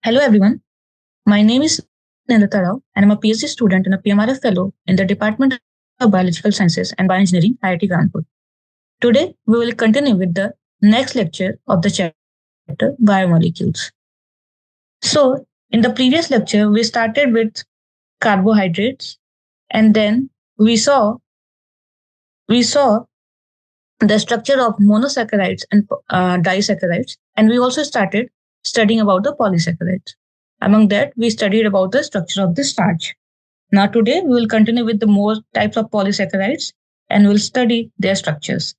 Hello everyone, my name is Snehlata and I'm a PhD student and a PMRF fellow in the Department of Biological Sciences and Bioengineering, IIT Kanpur. Today we will continue with the next lecture of the chapter Biomolecules. So, in the previous lecture, we started with carbohydrates and then we saw we saw the structure of monosaccharides and disaccharides, and we also started studying about the polysaccharides. Among that, we studied about the structure of the starch. Now, today, we will continue with the more types of polysaccharides and we'll study their structures.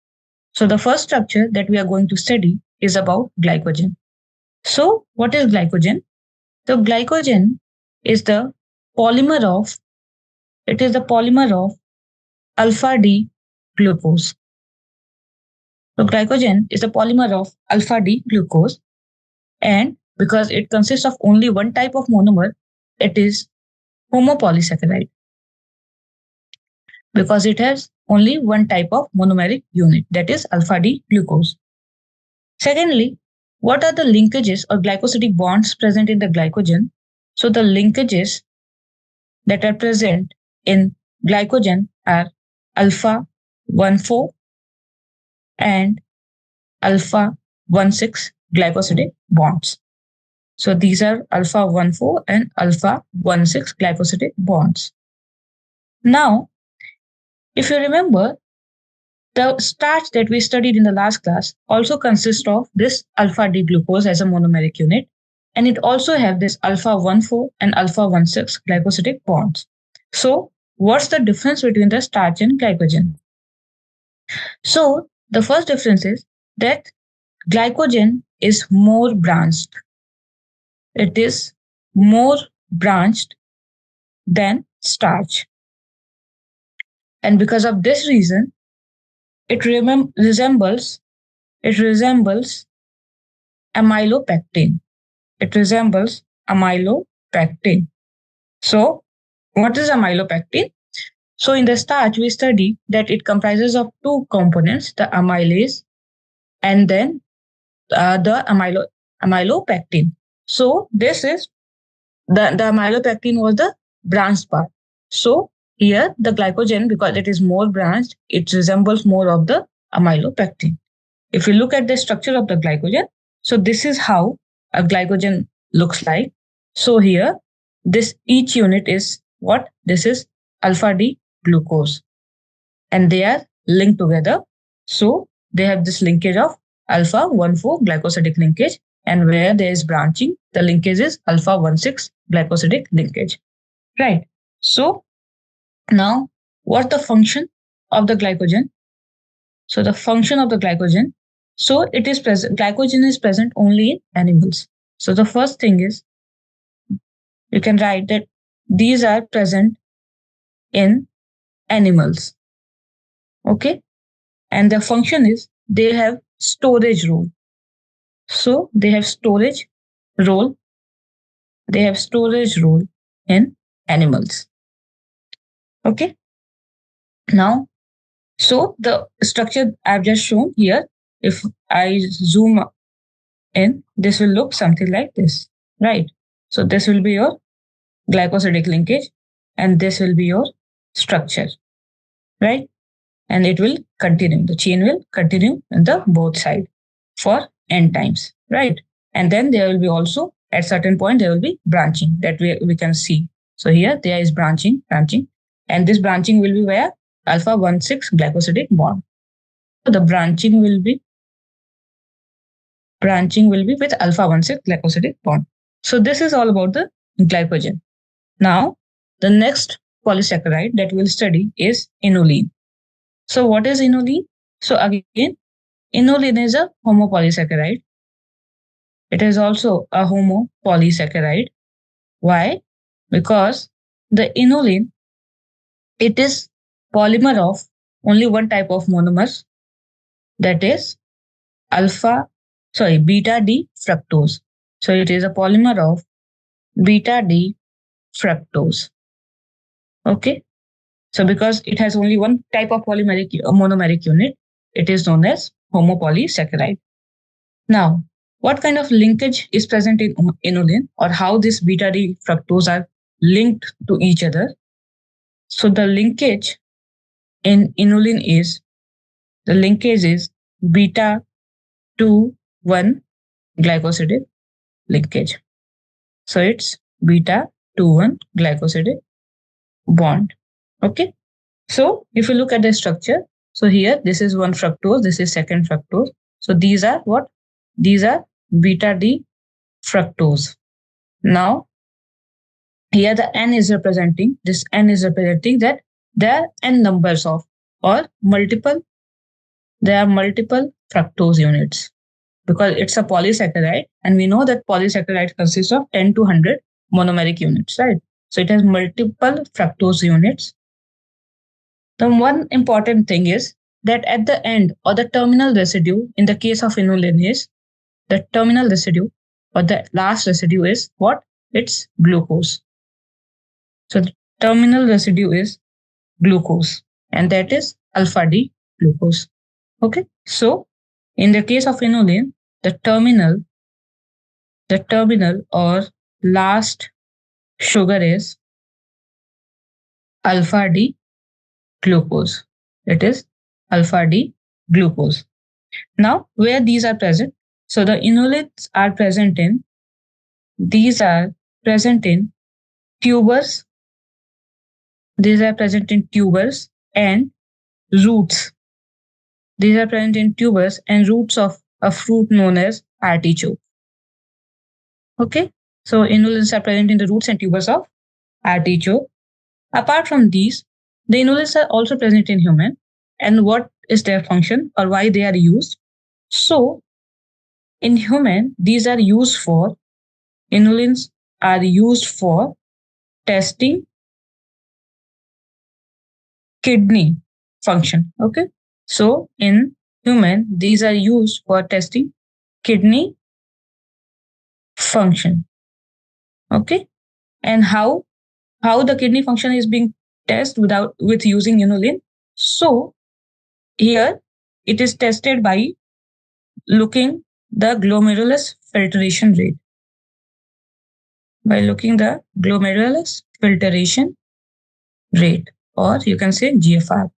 So, the first structure that we are going to study is about glycogen. So, what is glycogen? The glycogen is the polymer of alpha D glucose. So glycogen is a polymer of alpha D glucose, and because it consists of only one type of monomer, it is homopolysaccharide because it has only one type of monomeric unit, that is alpha D glucose. Secondly, what are the linkages or glycosidic bonds present in the glycogen? So the linkages that are present in glycogen are alpha 1,4 and alpha 1,6 glycosidic bonds. So these are alpha 1,4 and alpha 1,6 glycosidic bonds. Now, if you remember, the starch that we studied in the last class also consists of this alpha D glucose as a monomeric unit, and it also have this alpha 1,4 and alpha 1,6 glycosidic bonds. So what's the difference between the starch and glycogen? So the first difference is that glycogen is more branched. It is more branched than starch. And because of this reason, it resembles amylopectin. It resembles amylopectin. So, what is amylopectin? So, in the starch, we study that it comprises of two components, the amylase and then the amylopectin. So, this is the amylopectin was the branched part. So, here the glycogen, because it is more branched, it resembles more of the amylopectin. If you look at the structure of the glycogen, so this is how a glycogen looks like. So here, this each unit is what? This is alpha D glucose, and they are linked together. So they have this linkage of alpha 1,4 glycosidic linkage, and where there is branching, the linkage is alpha 1,6 glycosidic linkage. Right. So now, what's the function of the glycogen? So the function of the glycogen, so it is present, glycogen is present only in animals. So the first thing is, you can write that these are present in animals. Okay. And the function is they have storage role. So they have storage role. They have storage role in animals. Okay. Now, so the structure I've just shown here, if I zoom in, this will look something like this, right? So this will be your glycosidic linkage and this will be your structure, right? And it will continue, the chain will continue in the both sides for n times, right? And then there will be also, at certain point, there will be branching that we can see. So here there is branching, and this branching will be where? Alpha 1,6 glycosidic bond. So the branching will be with alpha 1,6 glycosidic bond. So this is all about the glycogen. Now, the next polysaccharide that we'll study is inulin. So what is inulin? So again, inulin is a homopolysaccharide. It is also a homopolysaccharide. Why? Because the inulin, it is polymer of only one type of monomers, that is beta D fructose. So it is a polymer of beta D fructose. Okay. So because it has only one type of monomeric unit, it is known as homopolysaccharide. Now, what kind of linkage is present in inulin, or how this beta D fructose are linked to each other. So the linkage in inulin is beta 2,1 glycosidic linkage. So it's beta 2,1 glycosidic bond. Okay. So if you look at the structure, so here this is one fructose, this is second fructose. So these are what? These are beta D fructose. Now here the N is representing, this N is representing that there are N numbers of, or multiple, there are multiple fructose units, because it's a polysaccharide and we know that polysaccharide consists of 10 to 100 monomeric units, right? So it has multiple fructose units. The one important thing is that at the end, or the terminal residue in the case of inulin, is the terminal residue, or the last residue is what? It's glucose. So the terminal residue is glucose, and that is alpha D glucose. Okay. So in the case of inulin, the terminal or last sugar is alpha D glucose. It is alpha D glucose. Now, where these are present? So the inulins are present in, these are present in tubers. These are present in tubers and roots. These are present in tubers and roots of a fruit known as artichoke. Okay. So inulins are present in the roots and tubers of artichoke. Apart from these, the inulins are also present in human. And what is their function, or why they are used? So in human, these are used for, inulins are used for testing kidney function. Okay. So in human, these are used for testing kidney function. Okay. And how the kidney function is being tested with using inulin? So here it is tested by looking the glomerulus filtration rate. By looking the glomerulus filtration rate, or you can say GFR.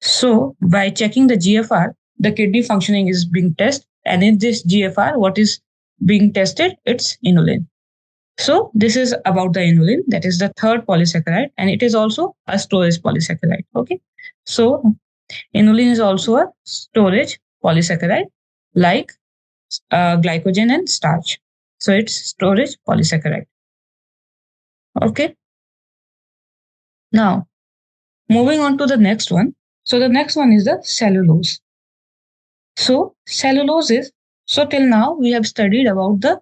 So by checking the GFR, the kidney functioning is being tested, and in this GFR, what is being tested? It's inulin. So this is about the inulin, that is the third polysaccharide, and it is also a storage polysaccharide. Okay. So inulin is also a storage polysaccharide, like glycogen and starch. So it's storage polysaccharide. Okay. Now, moving on to the next one. So the next one is the cellulose. So cellulose is, so till now we have studied about the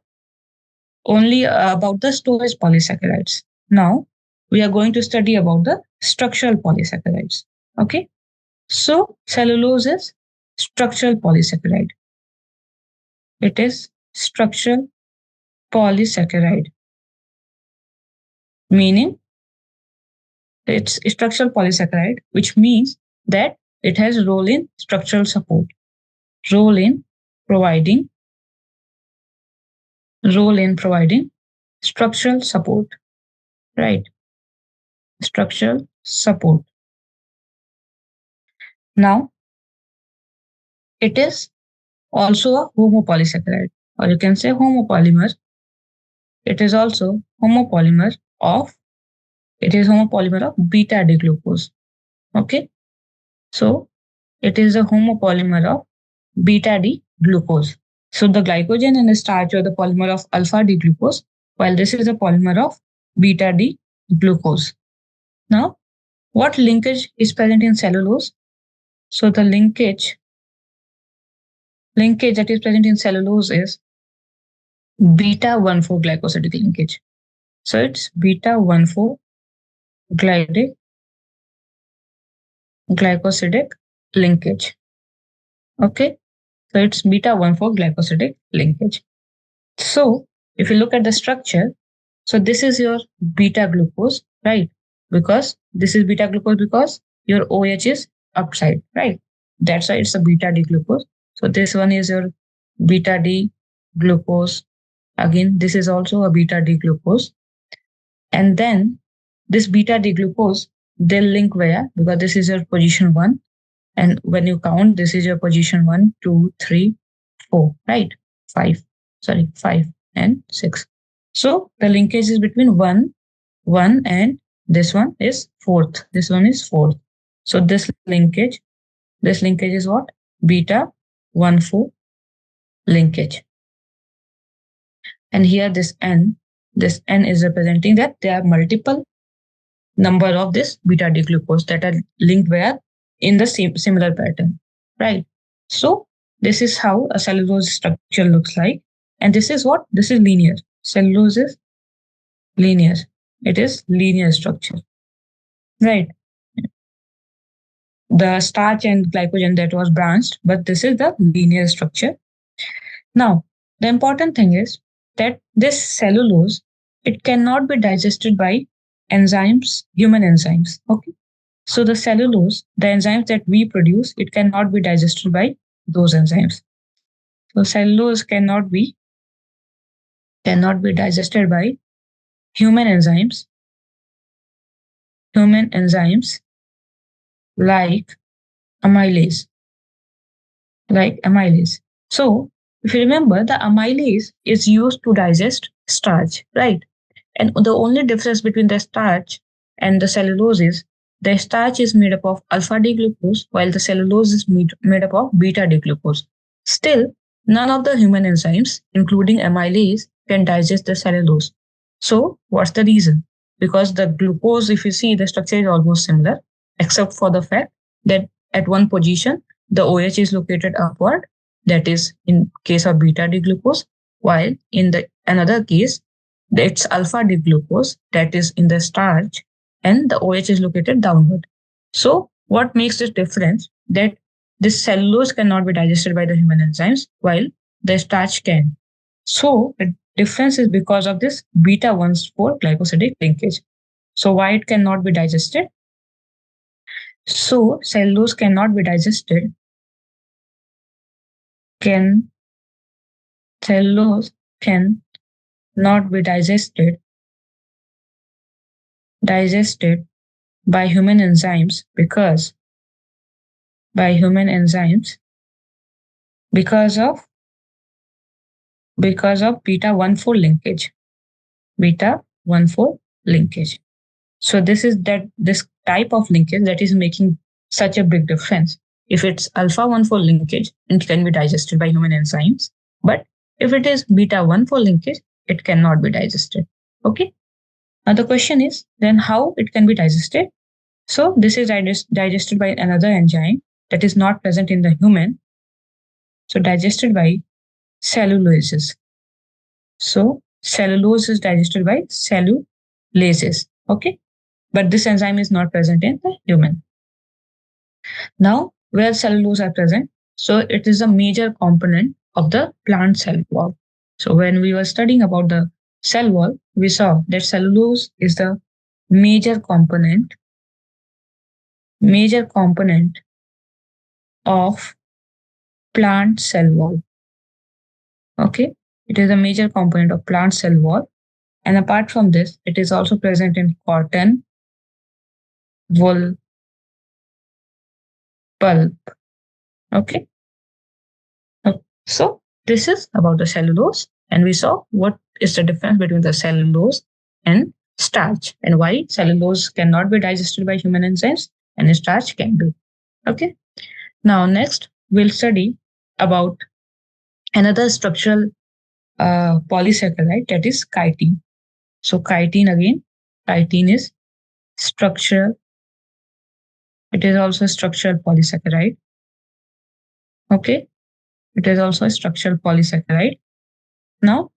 storage polysaccharides. Now we are going to study about the structural polysaccharides. Okay. So cellulose is structural polysaccharide. It is structural polysaccharide, meaning it's structural polysaccharide, which means that it has role in structural support, role in providing structural support, right? Structural support. Now, it is also a homopolysaccharide, or you can say homopolymer. It is also homopolymer of beta D glucose. Okay. So it is a homopolymer of beta D glucose. So the glycogen and the starch are the polymer of alpha D glucose, while this is a polymer of beta D glucose. Now, what linkage is present in cellulose? So the linkage that is present in cellulose is beta 1,4 glycosidic linkage. So it's beta 1,4 glycosidic linkage. Okay. So it's beta 1,4 glycosidic linkage. So if you look at the structure, so this is your beta glucose, right? Because this is beta glucose because your OH is upside, right? That's why it's a beta D glucose. So this one is your beta D glucose. Again, this is also a beta D glucose. And then this beta D glucose, they'll link where? Because this is your position 1. And when you count, this is your position 1, 2, 3, 4, right? 5, 5 and 6. So the linkage is between 1, and this one is fourth. This one is fourth. So this linkage is what? Beta 1,4 linkage. And here this N is representing that there are multiple number of this beta D glucose that are linked where in the same similar pattern, right? So this is how a cellulose structure looks like. And this is what? This is linear. Cellulose is linear. It is linear structure, right? The starch and glycogen that was branched, but this is the linear structure. Now, the important thing is that this cellulose, it cannot be digested by enzymes, human enzymes. Okay. So the cellulose, the enzymes that we produce, it cannot be digested by those enzymes. So cellulose cannot be digested by human enzymes. Human enzymes like amylase. So if you remember, the amylase is used to digest starch, right? And the only difference between the starch and the cellulose is the starch is made up of alpha D glucose, while the cellulose is made up of beta D glucose. Still, none of the human enzymes, including amylase, can digest the cellulose. So, what's the reason? Because the glucose, if you see, the structure is almost similar, except for the fact that at one position, the OH is located upward, that is in case of beta D glucose, while in the another case, it's alpha D glucose, that is in the starch, and the OH is located downward. So, what makes this difference? That this cellulose cannot be digested by the human enzymes, while the starch can. So, the difference is because of this beta 1,4 glycosidic linkage. So, why it cannot be digested? So, cellulose cannot be digested. Cellulose can not be digested by human enzymes because beta 1,4 linkage. Beta 1,4 linkage. So this type of linkage that is making such a big difference. If it's alpha 1,4 linkage, it can be digested by human enzymes. But if it is beta 1,4 linkage, it cannot be digested. Okay. Now the question is then how it can be digested. So this is digested by another enzyme that is not present in the human. So digested by cellulases. So cellulose is digested by cellulases. Okay. But this enzyme is not present in the human. Now, where cellulose are present? So it is a major component of the plant cell wall. So when we were studying about the cell wall, we saw that cellulose is the major component of plant cell wall. Okay, it is a major component of plant cell wall. And apart from this, it is also present in cotton, wool, pulp. Okay. So this is about the cellulose, and we saw what is the difference between the cellulose and starch and why cellulose cannot be digested by human enzymes and starch can be. Okay. Now next we'll study about another structural polysaccharide, that is chitin. So chitin is structural. It is also a structural polysaccharide. Okay. It is also a structural polysaccharide. Now,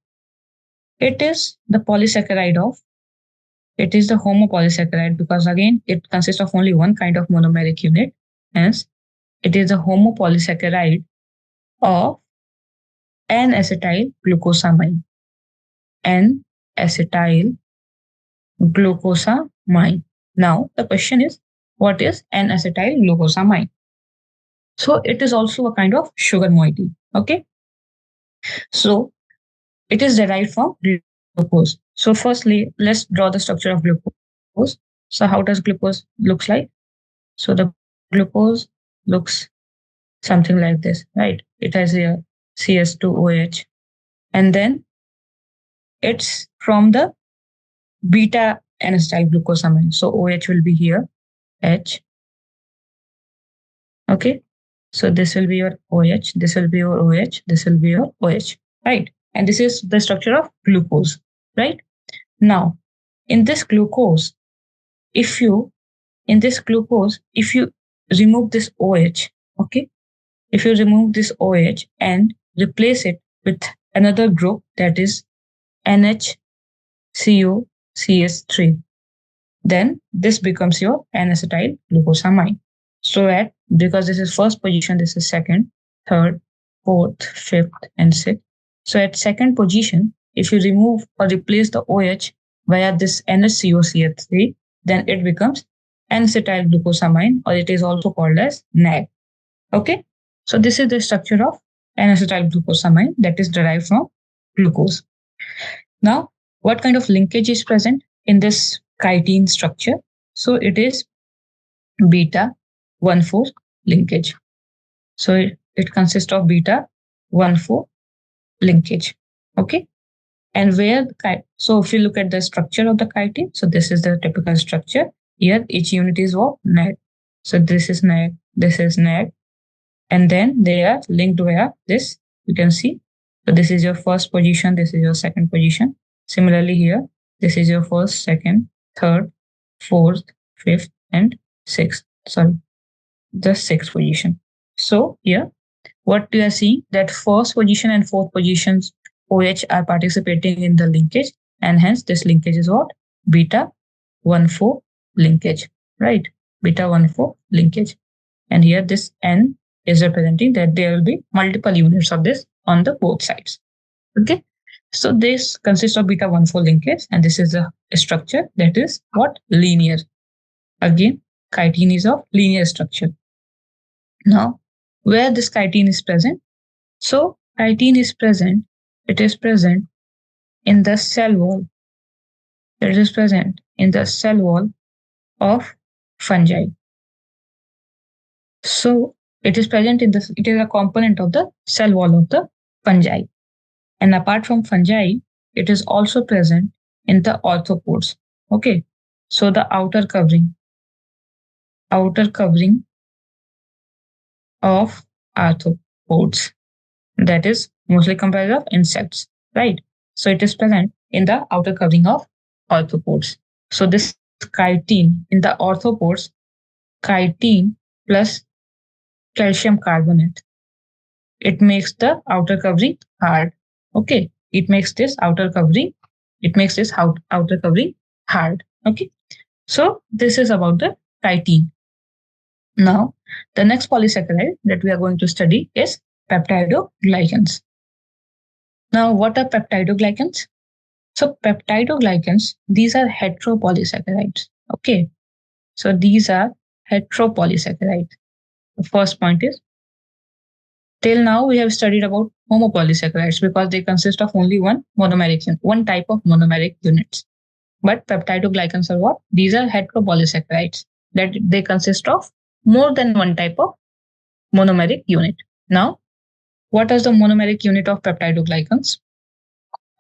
it is the homopolysaccharide because again, it consists of only one kind of monomeric unit. Hence, it is a homopolysaccharide of N-acetyl glucosamine. N-acetyl glucosamine. Now, the question is, what is N-acetyl glucosamine? So, it is also a kind of sugar moiety. Okay. So, It is derived from glucose. So firstly, let's draw the structure of glucose. So how does glucose looks like? So the glucose looks something like this, right? It has here CS2OH, and then it's from the beta N-acetyl glucosamine. So OH will be here, H. Okay. So this will be your OH, this will be your OH, this will be your OH, right? And this is the structure of glucose, right? Now, in this glucose, if you if you remove this OH, okay, if you remove this OH and replace it with another group, that is NHCOCS3, then this becomes your N-acetyl glucosamine. So at, because this is first position, this is second, third, fourth, fifth, and sixth. So at second position, if you remove or replace the OH via this NHCOCS3, then it becomes N-acetyl glucosamine, or it is also called as NAG. Okay, so this is the structure of N-acetyl glucosamine that is derived from glucose. Now, what kind of linkage is present in this chitin structure? So it is beta 1,4 linkage. So it consists of beta 1,4 linkage. Okay. And where so if you look at the structure of the chitin, so this is the typical structure. Here each unit is what? NAG. So this is NAG, this is NAG, and then they are linked via this. You can see. So this is your first position, this is your second position. Similarly here, this is your first, second, third, fourth, fifth, and sixth. Sorry, the sixth position. So here, what you are seeing, that first position and fourth positions OH are participating in the linkage, and hence this linkage is what? Beta 1,4 linkage, right? Beta 1,4 linkage. And here this N is representing that there will be multiple units of this on the both sides. Okay. So this consists of beta 1,4 linkage, and this is a structure that is what? Linear. Again, chitin is of linear structure. Now, where this chitin is present? So chitin is present, it is present in the cell wall. It is present in the cell wall of fungi. So it is present in this, it is a component of the cell wall of the fungi. And apart from fungi, it is also present in the arthropods. Okay. So the outer covering of arthropods, that is mostly comprised of insects, right? So it is present in the outer covering of arthropods. So this chitin in the arthropods, chitin plus calcium carbonate, it makes the outer covering hard. Okay, it makes this outer covering hard. Okay, so this is about the chitin. Now, the next polysaccharide that we are going to study is peptidoglycans. Now, what are peptidoglycans? So peptidoglycans, these are heteropolysaccharides. Okay, so these are heteropolysaccharides. The first point is, till now we have studied about homopolysaccharides because they consist of only one type of monomeric units. But peptidoglycans are what? These are heteropolysaccharides, that they consist of more than one type of monomeric unit. Now, what is the monomeric unit of peptidoglycans?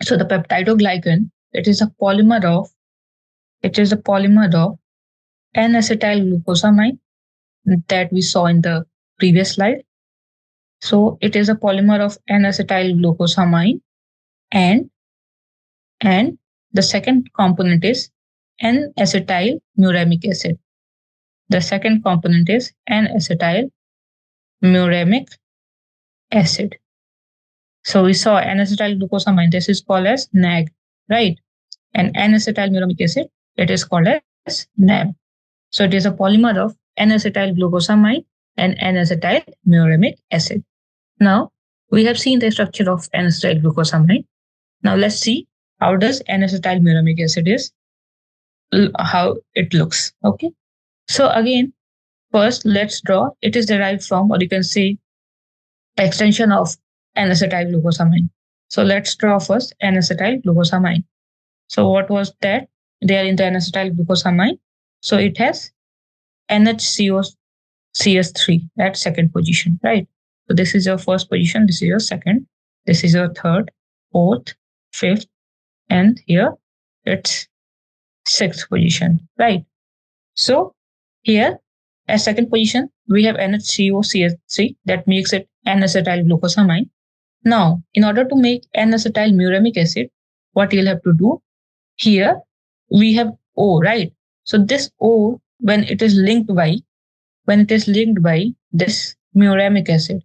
So the peptidoglycan, it is a polymer of N-acetyl glucosamine that we saw in the previous slide. So it is a polymer of N-acetyl glucosamine, and the second component is N-acetyl muramic acid. The second component is N-acetyl muramic acid. So we saw N-acetyl glucosamine, this is called as NAG, right? And N-acetyl muramic acid, it is called as NAM. So it is a polymer of N-acetyl glucosamine and N-acetyl muramic acid. Now, we have seen the structure of N-acetyl glucosamine. Now let's see how does N-acetyl muramic acid is, how it looks. Okay. So again, first let's draw. It is derived from, or you can say, extension of N-acetyl glucosamine. So let's draw first N-acetyl glucosamine. So what was that there in the N-acetyl glucosamine? So it has NHCO CS3 at second position, right? So this is your first position, this is your second, this is your third, fourth, fifth, and here it's sixth position, right? So here at second position, we have NHCOCH3 that makes it N-acetyl glucosamine. Now, in order to make N-acetyl muramic acid, what you'll have to do here, we have O, right? So this O, when it is linked by this muramic acid,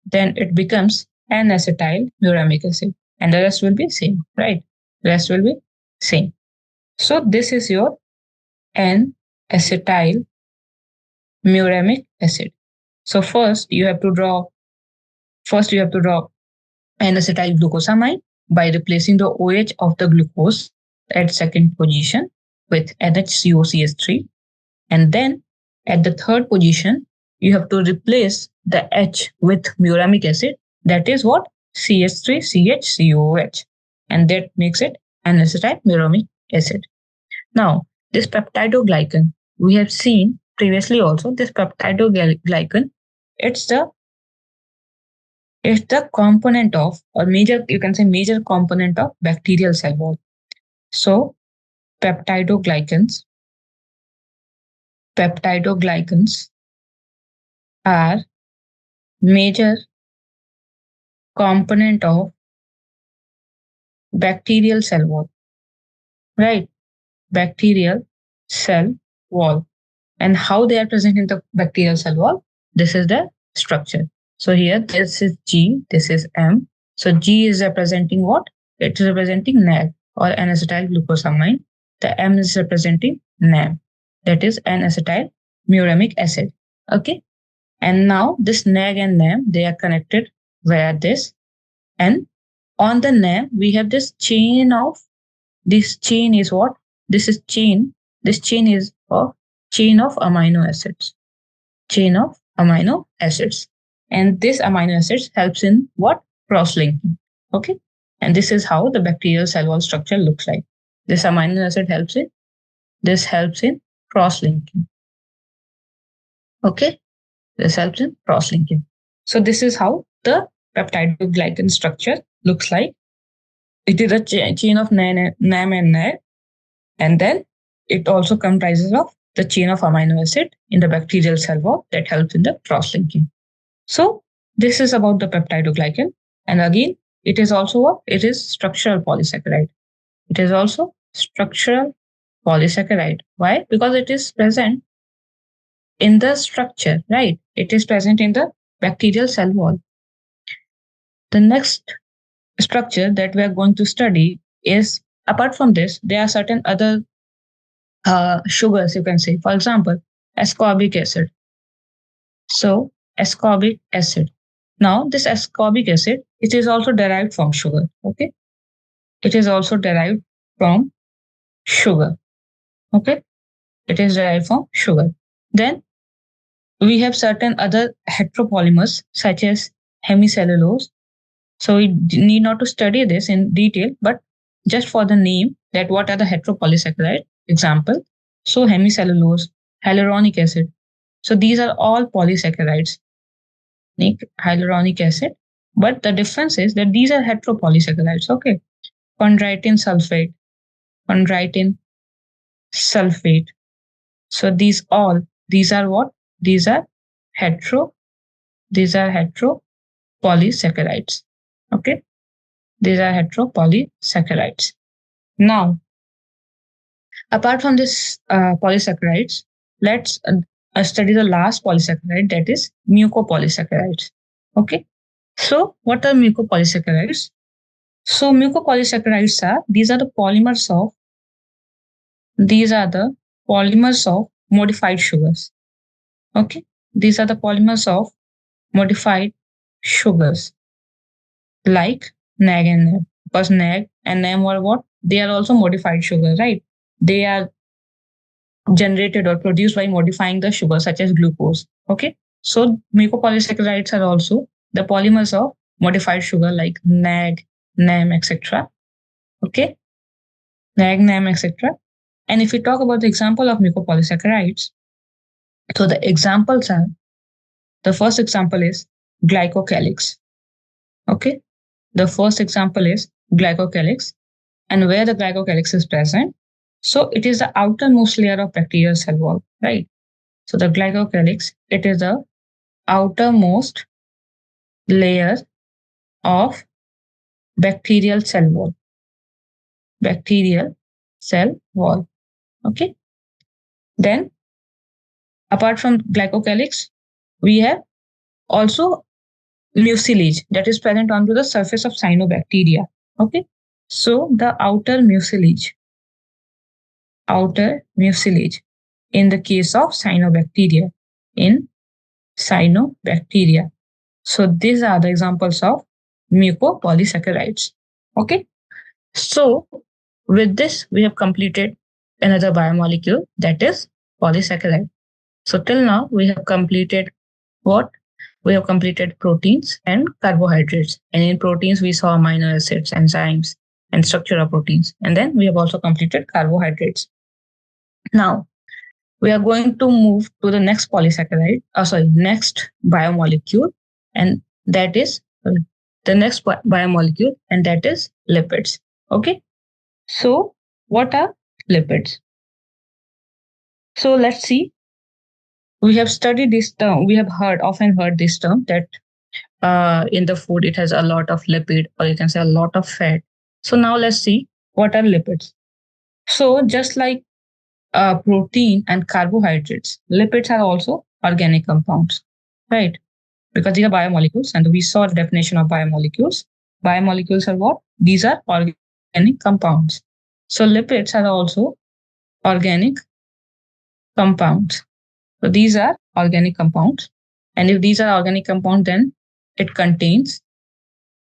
then it becomes N-acetyl muramic acid, and the rest will be same, right? The rest will be same. So this is your N-acetyl muramic acid. So first you have to draw N-acetyl glucosamine by replacing the OH of the glucose at second position with NHCOCH3, and then at the third position you have to replace the H with muramic acid, that is what, CH3CHCOOH, and that makes it N-acetyl muramic acid. Now, this peptidoglycan, we have seen previously also, this peptidoglycan, it's the component of, or major, you can say major component of bacterial cell wall. So peptidoglycans are major component of bacterial cell wall, right? Bacterial cell wall. And how they are present in the bacterial cell wall? This is the structure. So here, this is G, this is M. So G is representing what? It is representing NAG, or N-acetyl glucosamine. The M is representing NAM, that is N-acetyl muramic acid. Okay. And now this NAG and NAM, they are connected via this. And on the NAM, we have this chain of, this chain is what? This is chain. This chain is a chain of amino acids. Chain of amino acids. And this amino acids helps in what? Cross-linking. Okay. And this is how the bacterial cell wall structure looks like. This amino acid helps in cross-linking. Okay. This helps in cross-linking. So this is how the peptidoglycan structure looks like. It is a chain of NAM and NAG, and then it also comprises of the chain of amino acid in the bacterial cell wall that helps in the cross-linking. So this is about the peptidoglycan, and again, it is also what? It is structural polysaccharide. It is also structural polysaccharide. Why? Because it is present in the structure, right? It is present in the bacterial cell wall. The next structure that we are going to study is, apart from this, there are certain other sugars, you can say. For example, ascorbic acid. So ascorbic acid. Now this ascorbic acid, it is also derived from sugar. Okay. It is also derived from sugar. Okay. It is derived from sugar. Then we have certain other heteropolymers such as hemicellulose. So we need not to study this in detail, but just for the name, that what are the heteropolysaccharide example. So hemicellulose, hyaluronic acid. So these are all polysaccharides, hyaluronic acid. But the difference is that these are heteropolysaccharides. Okay. Chondroitin sulfate. So these are what? These are heteropolysaccharides. Okay. These are heteropolysaccharides. Now, apart from this polysaccharides, let's study the last polysaccharide, that is mucopolysaccharides. Okay. So what are mucopolysaccharides? So mucopolysaccharides are, these are the polymers of modified sugars. Okay. These are the polymers of modified sugars like NAG and NAM. Because NAG and NAM are what? They are also modified sugar, right? They are generated or produced by modifying the sugar such as glucose. Okay. So mucopolysaccharides are also the polymers of modified sugar like NAG, NAM, etc. Okay, NAG, NAM, etc. And if we talk about the example of mucopolysaccharides, so the examples are, the first example is glycocalyx. Okay, the first example is glycocalyx, and where the glycocalyx is present. So it is the outermost layer of bacterial cell wall, right? So the glycocalyx, it is the outermost layer of bacterial cell wall. Bacterial cell wall. Okay. Then apart from glycocalyx, we have also mucilage that is present onto the surface of cyanobacteria. Okay. So the outer mucilage in the case of cyanobacteria, in cyanobacteria. So these are the examples of mucopolysaccharides. Okay. So with this, we have completed another biomolecule, that is polysaccharide. So till now, we have completed what? We have completed proteins and carbohydrates. And in proteins, we saw amino acids, enzymes, and structure of proteins. And then we have also completed carbohydrates. Now, we are going to move to the next next biomolecule, and that is the next biomolecule, and that is lipids. Okay. So, what are lipids? So, let's see. We have studied this term. We have often heard this term that in the food it has a lot of lipid, or you can say a lot of fat. So now let's see what are lipids. So just like protein and carbohydrates, lipids are also organic compounds, right? Because these are biomolecules, and we saw the definition of biomolecules. Biomolecules are what? These are organic compounds. So lipids are also organic compounds. So these are organic compounds. And if these are organic compounds, then it contains,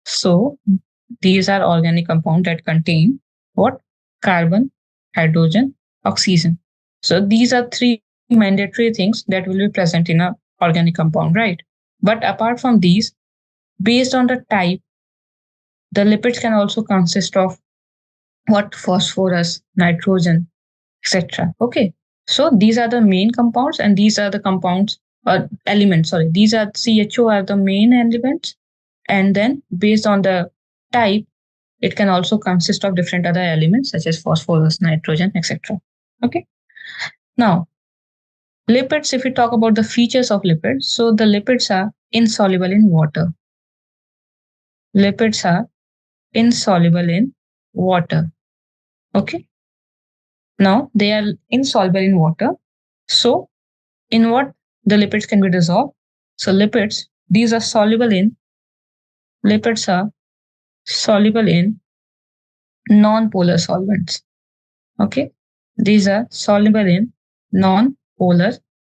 so these are organic compounds that contain what? Carbon, hydrogen, oxygen. So these are three mandatory things that will be present in a organic compound, right? But apart from these, based on the type, the lipids can also consist of what? Phosphorus, nitrogen, etc. Okay. So these are the main compounds, and these are the compounds or elements. Sorry, these are CHO are the main elements, and then based on the type, it can also consist of different other elements such as phosphorus, nitrogen, etc. Okay. Now, lipids. If we talk about the features of lipids, so the lipids are insoluble in water. Lipids are insoluble in water. Okay. Now they are insoluble in water. So in what the lipids can be dissolved? So lipids, these are soluble in, lipids are soluble in non-polar solvents. Okay. These are soluble in non-polar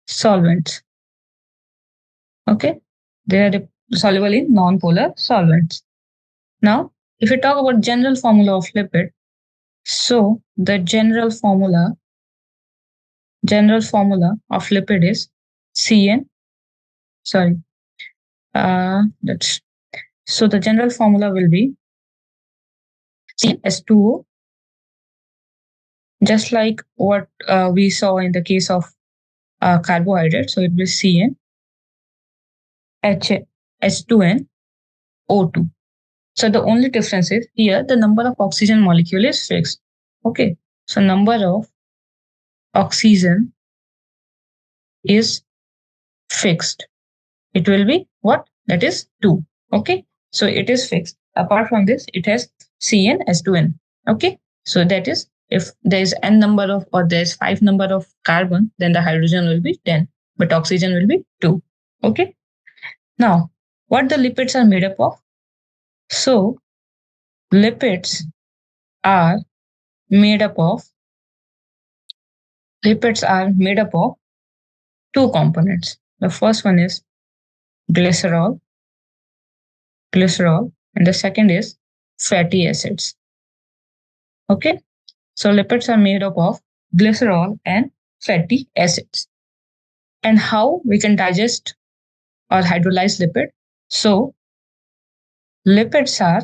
solvents. Okay. They are soluble in non-polar solvents. Now, if we talk about general formula of lipid, so the general formula of lipid is CN. Sorry. That's so the general formula will be CnH2O, just like what we saw in the case of carbohydrate. So it will CN H2N O2. So the only difference is here the number of oxygen molecule is fixed. Okay. So number of oxygen is fixed. It will be what? That is 2. Okay. So it is fixed. Apart from this, it has CnH2n. Okay. So that is, if there is n number of, or there is 5 number of carbon, then the hydrogen will be 10, but oxygen will be 2. Okay. Now, what the lipids are made up of? So lipids are made up of two components. The first one is glycerol, and the second is fatty acids. Okay. So lipids are made up of glycerol and fatty acids. And how we can digest or hydrolyze lipid? So lipids are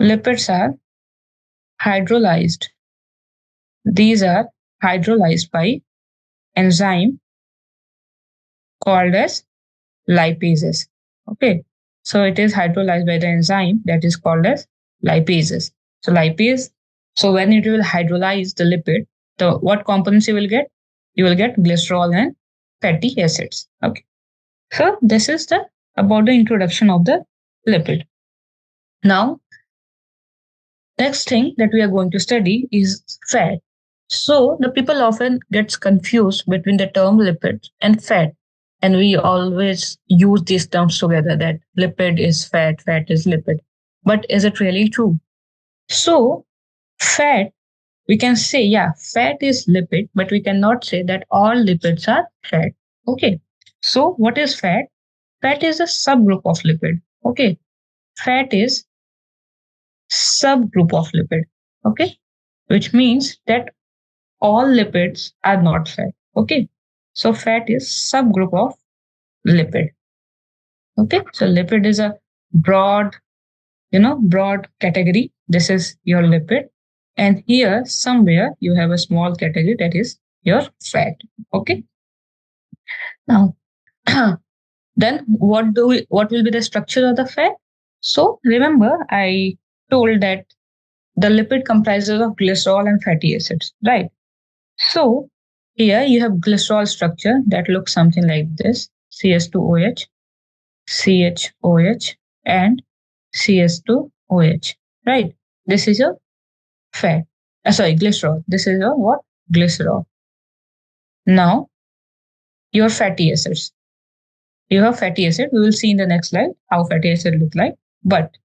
lipids are hydrolyzed. These are hydrolyzed by enzyme called as lipases. Okay, so it is hydrolyzed by the enzyme that is called as lipases. So lipase, so when it will hydrolyze the lipid, the what components you will get? You will get glycerol and fatty acids. Okay, so this is the about the introduction of the lipid. Now, next thing that we are going to study is fat. So the people often gets confused between the term lipid and fat. And we always use these terms together that lipid is fat, fat is lipid. But is it really true? So fat, we can say, yeah, fat is lipid, but we cannot say that all lipids are fat. Okay. So what is fat? Fat is a subgroup of lipid. Okay. Fat is subgroup of lipid. Okay. Which means that all lipids are not fat. Okay. So fat is subgroup of lipid. Okay. So lipid is a broad, broad category. This is your lipid. And here somewhere you have a small category that is your fat. Okay. Now, then what will be the structure of the fat? So remember, I told that the lipid comprises of glycerol and fatty acids, right? So here you have glycerol structure that looks something like this: CS2OH, CHOH, and CS2OH. Right? This is a fat. Sorry, glycerol. This is a what? Glycerol. Now your fatty acids. You have fatty acid. We will see in the next slide how fatty acid look like. But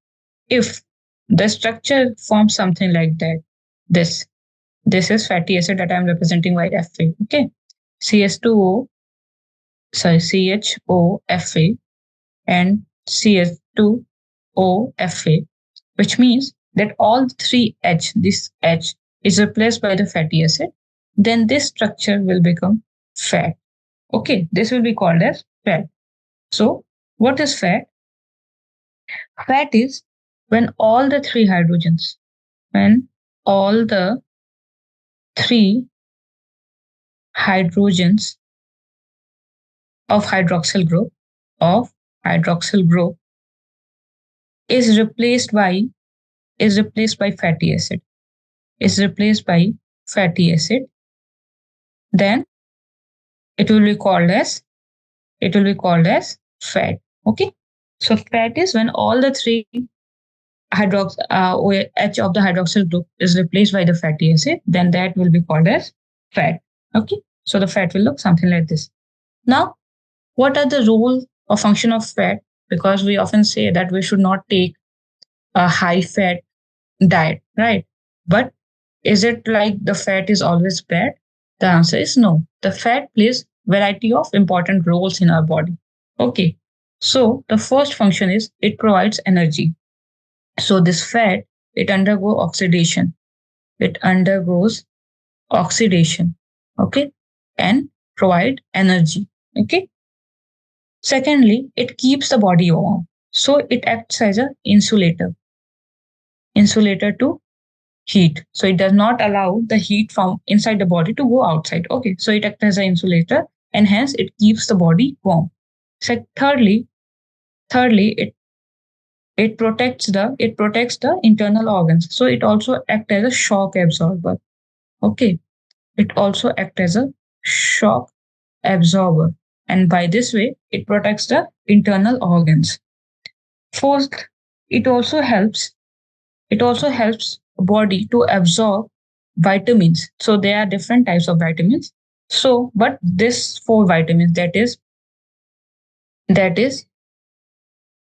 if the structure forms something like that, this this is fatty acid that I am representing by Fa. Okay, CS2O, sorry, CHOFA and CS2OFA, which means that all three H, this H is replaced by the fatty acid. Then this structure will become fat. Okay, this will be called as fat. So, what is fat? Fat is when all the three hydrogens, when all the three hydrogens of hydroxyl group of hydroxyl group is replaced by fatty acid, is replaced by fatty acid, then it will be called as fat. Okay, so fat is when all the three H of the hydroxyl group is replaced by the fatty acid, then that will be called as fat. Okay, so the fat will look something like this. Now, what are the role or function of fat? Because we often say that we should not take a high fat diet, right? But is it like the fat is always bad? The answer is no. The fat plays variety of important roles in our body. Okay. So the first function is it provides energy. So this fat, it undergoes oxidation. It undergoes oxidation. Okay. And provide energy. Okay. Secondly, it keeps the body warm. So it acts as an insulator to heat. So it does not allow the heat from inside the body to go outside. Okay, so it acts as an insulator and hence it keeps the body warm. So thirdly, it protects the internal organs. So it also acts as a shock absorber. Okay, it also acts as a shock absorber, and by this way it protects the internal organs. Fourth, it also helps body to absorb vitamins. So there are different types of vitamins. So, but this four vitamins, that is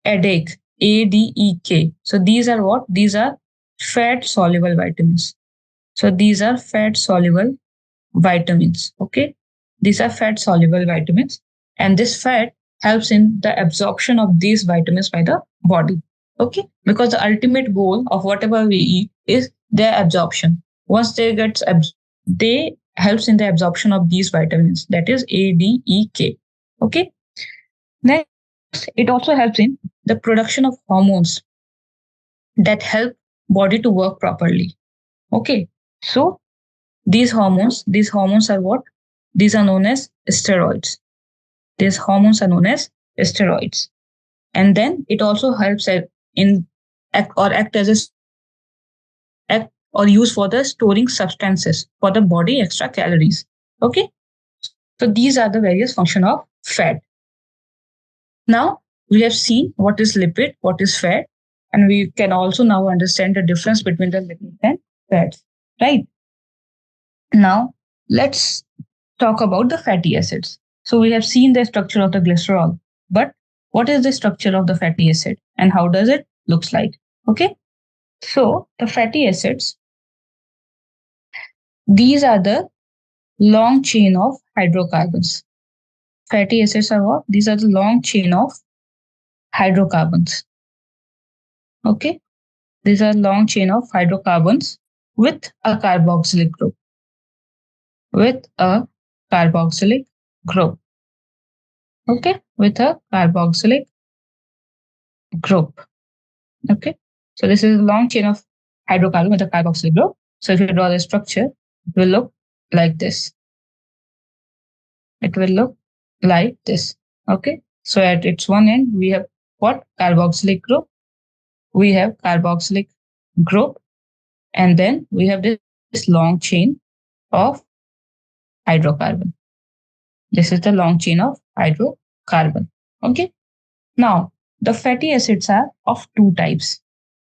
ADEK, ADEK. So these are what? These are fat soluble vitamins. So these are fat soluble vitamins. Okay, these are fat soluble vitamins, and this fat helps in the absorption of these vitamins by the body. Okay, because the ultimate goal of whatever we eat is their absorption. Once they helps in the absorption of these vitamins, that is ADEK. Okay, next it also helps in the production of hormones that help body to work properly. Okay. So these hormones are what? These are known as steroids. These hormones are known as steroids. And then it also helps in act as a act or use for the storing substances for the body extra calories. Okay. So these are the various function of fat. Now we have seen what is lipid, what is fat, and we can also now understand the difference between the lipids and fats. Right. Now let's talk about the fatty acids. So we have seen the structure of the glycerol, but what is the structure of the fatty acid and how does it looks like? Okay. So the fatty acids, these are the long chain of hydrocarbons. Fatty acids are what? These are the long chain of hydrocarbons. Okay. These are long chain of hydrocarbons with a carboxylic group. With a carboxylic group. Okay. With a carboxylic group. Okay. So this is a long chain of hydrocarbon with a carboxylic group. So if you draw the structure, it will look like this. It will look like this. Okay. So at its one end, we have what? Carboxylic group. We have carboxylic group. And then we have this long chain of hydrocarbon. This is the long chain of hydrocarbon. Okay. Now, the fatty acids are of two types.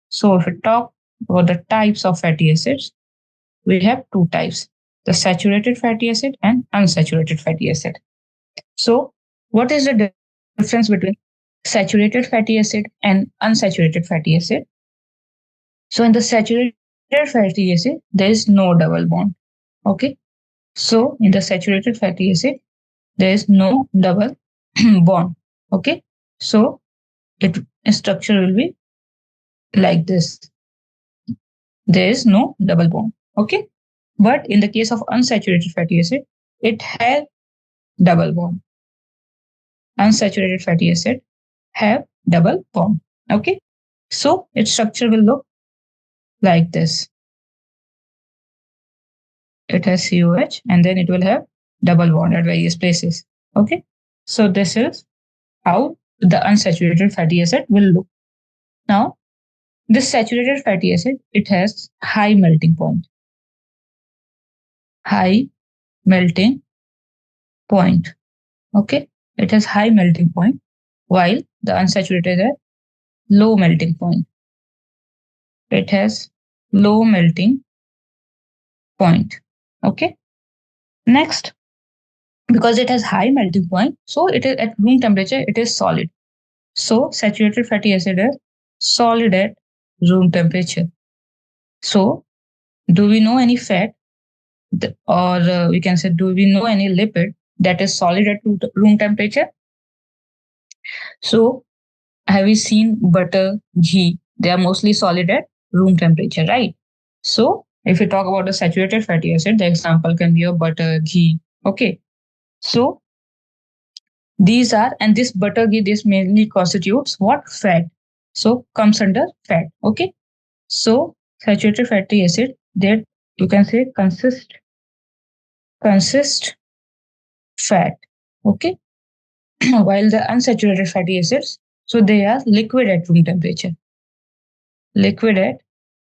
So if we talk about the types of fatty acids, we have two types, the saturated fatty acid and unsaturated fatty acid. So what is the difference between saturated fatty acid and unsaturated fatty acid? So in the saturated fatty acid, there is no double bond. Okay. So in the saturated fatty acid, there is no double bond. Okay. So its structure will be like this. There is no double bond. Okay. But in the case of unsaturated fatty acid, it has double bond. Unsaturated fatty acid have double bond. Okay. So its structure will look like this. It has COH and then it will have double bond at various places. Okay. So this is how the unsaturated fatty acid will look. Now, this saturated fatty acid, it has high melting point. High melting point. Okay. It has high melting point, while the unsaturated has low melting point. It has low melting point. Okay. Next, because it has high melting point, so it is at room temperature, it is solid. So saturated fatty acid is solid at room temperature. So do we know any fat or we can say, do we know any lipid that is solid at room temperature? So have you seen butter, ghee? They are mostly solid at room temperature, right? So if we talk about the saturated fatty acid, the example can be a butter, ghee. Okay. So these are, and this butter, ghee, this mainly constitutes what? Fat. So comes under fat. Okay. So saturated fatty acid that you can say consist fat. Okay. While the unsaturated fatty acids, so they are liquid at room temperature. Liquid at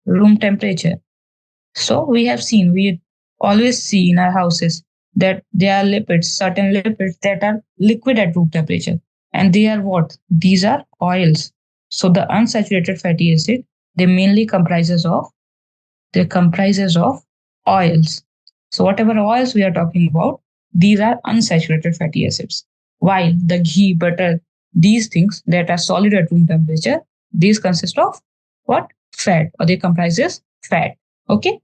room temperature. So we always see in our houses that there are lipids, certain lipids that are liquid at room temperature. And they are what? These are oils. So the unsaturated fatty acid, they mainly comprises of oils. So whatever oils we are talking about, these are unsaturated fatty acids. While the ghee, butter, these things that are solid at room temperature, these consist of what? Fat, or they comprises fat. Okay.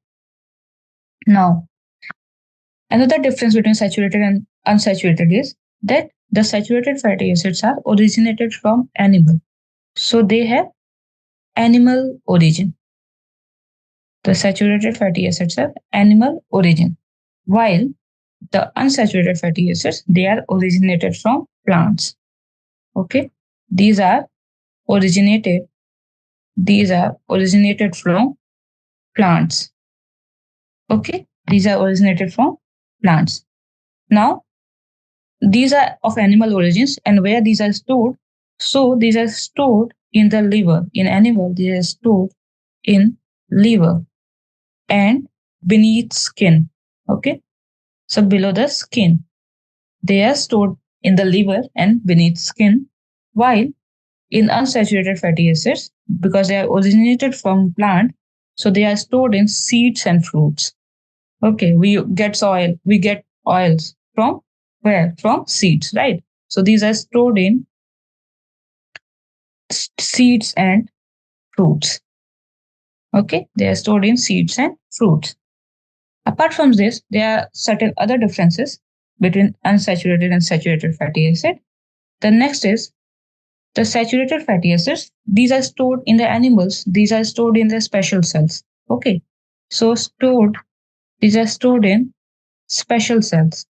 Now, another difference between saturated and unsaturated is that the saturated fatty acids are originated from animal. So they have animal origin. The saturated fatty acids have animal origin, while the unsaturated fatty acids, they are originated from plants. Okay. These are originated from plants. Okay, these are originated from plants. Now, these are of animal origins, and where these are stored? So these are stored in the liver. In animal, these are stored in liver and beneath skin. Okay, so below the skin, they are stored in the liver and beneath skin, while in unsaturated fatty acids, because they are originated from plant, so they are stored in seeds and fruits. Okay, we get oils from where? From seeds, right? So these are stored in seeds and fruits. Okay, they are stored in seeds and fruits. Apart from this, there are certain other differences between unsaturated and saturated fatty acid. The next is the saturated fatty acids. These are stored in the animals. These are stored in the special cells. Okay, so these are stored in special cells.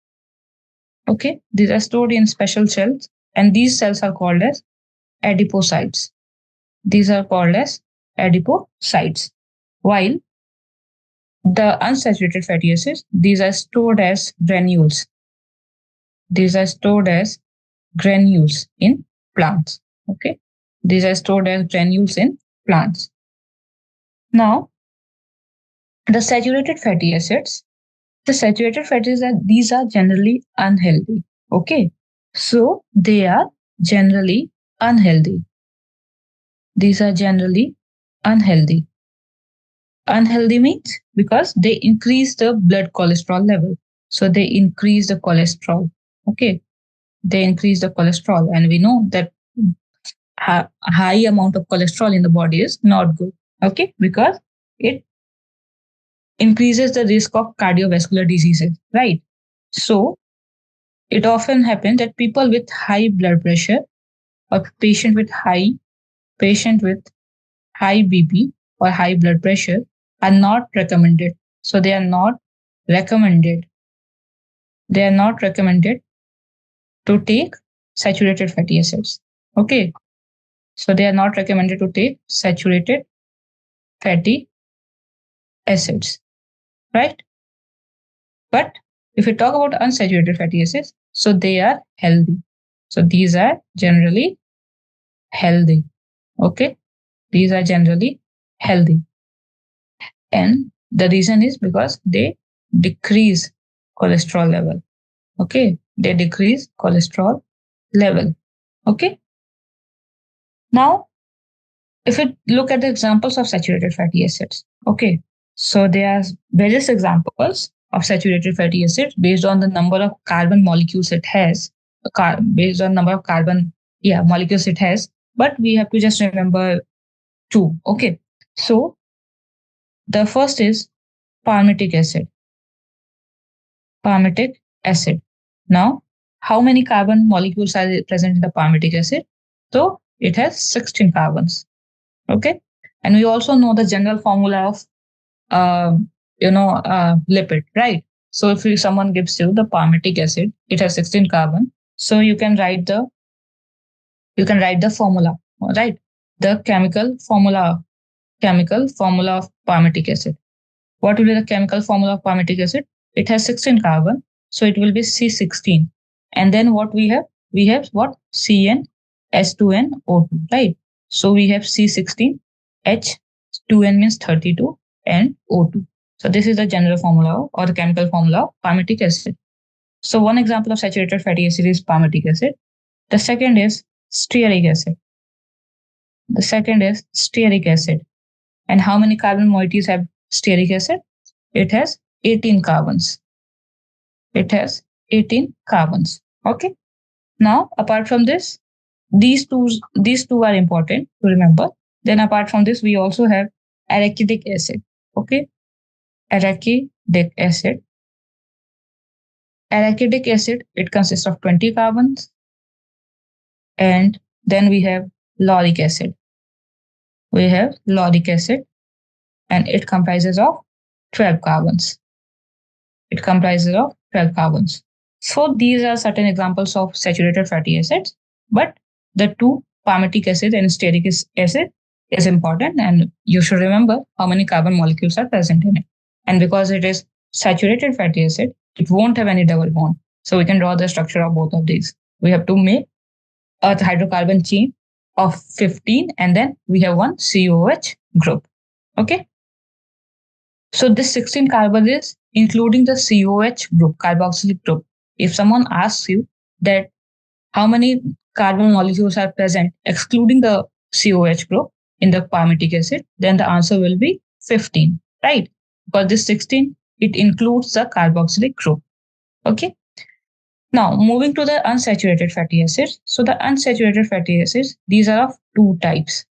Okay, these are stored in special cells, and these cells are called as adipocytes. These are called as adipocytes. While the unsaturated fatty acids, these are stored as granules. These are stored as granules in plants. Okay, these are stored as granules in plants. Now, the saturated fatty acids, these are generally unhealthy. Okay, so they are generally unhealthy. These are generally unhealthy. Unhealthy means because they increase the blood cholesterol level. So they increase the cholesterol. Okay, they increase the cholesterol, and we know that high amount of cholesterol in the body is not good. Okay, because it increases the risk of cardiovascular diseases, right? So it often happens that people with high blood pressure or patient with high BP or high blood pressure are not recommended. So they are not recommended. They are not recommended to take saturated fatty acids. Okay. So they are not recommended to take saturated fatty acids, right? But if we talk about unsaturated fatty acids, so they are healthy. So these are generally healthy. Okay. These are generally healthy. And the reason is because they decrease cholesterol level. Okay. They decrease cholesterol level. Okay. Now, if we look at the examples of saturated fatty acids, okay. So there are various examples of saturated fatty acids based on the number of carbon molecules it has, based on number of carbon, molecules it has. But we have to just remember two. Okay. So the first is palmitic acid. Palmitic acid. Now, how many carbon molecules are present in the palmitic acid? So it has 16 carbons. Okay. And we also know the general formula of lipid, right? So if someone gives you the palmitic acid, it has 16 carbon. So you can write the formula, right? The chemical formula of palmitic acid. What will be the chemical formula of palmitic acid? It has 16 carbon, so it will be C16. And then what we have? We have what? Cn, S2n, O2, right? So we have C16, H2n means 32, and O2. So this is the general formula or the chemical formula of palmitic acid. So one example of saturated fatty acid is palmitic acid. The second is stearic acid. The second is stearic acid. And how many carbon moieties have stearic acid? It has 18 carbons. It has 18 carbons. Okay. Now, apart from this, these two are important to remember. Then apart from this, we also have arachidic acid. Okay. Arachidic acid. Arachidic acid, it consists of 20 carbons. And then we have lauric acid. We have lauric acid, and it comprises of 12 carbons. It comprises of 12 carbons. So these are certain examples of saturated fatty acids, but the two palmitic acid and stearic acid is important, and you should remember how many carbon molecules are present in it. And because it is saturated fatty acid, it won't have any double bond. So we can draw the structure of both of these. We have to make a hydrocarbon chain of 15, and then we have one COH group. Okay. So this 16 carbon is including the COH group, carboxylic group. If someone asks you that how many carbon molecules are present excluding the COH group in the palmitic acid, then the answer will be 15, right? Because this 16, it includes the carboxylic group. Okay. Now, moving to the unsaturated fatty acids. So the unsaturated fatty acids, these are of two types.